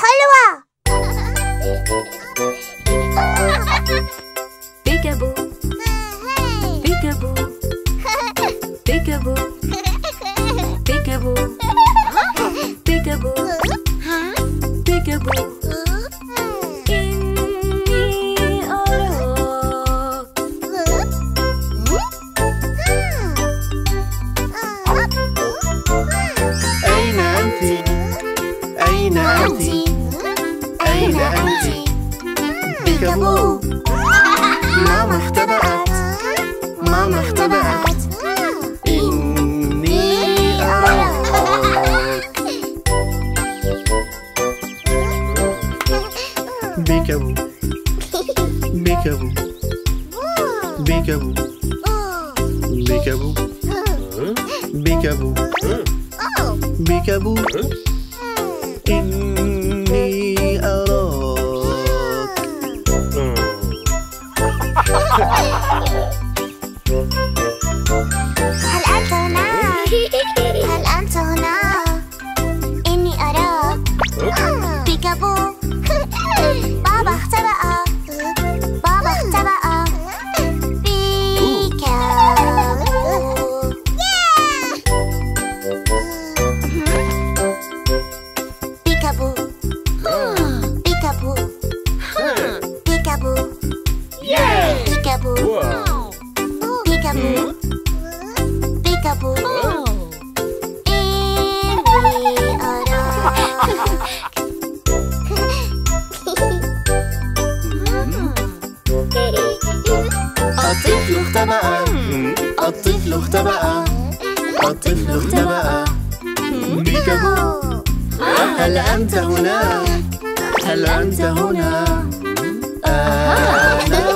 حلوة. بيكابو بيكابو بيكابو بيكابو بيكابو بيكابو إني أراك. أين أنت؟ أين أنت؟ أين أنت؟ بيكابو. ماما اختبأت، ماما اختبأت. إني أراك. بيكابو بيكابو بيكابو بيكابو بيكابو بيكابو. إني أراك. هل أنت هنا؟ هل أنت هنا؟ إني أراك. بيكابو. بابا اختبأ، بابا اختبأ. بيكابو. بيكابو بيكابو بيكابو بيكابو بيكابو بيكابو. إني أراك. الطفل اختبأ، الطفل اختبأ، الطفل اختبأ. بيكابو. هل أنت هنا؟ هل أنت هنا؟ أنا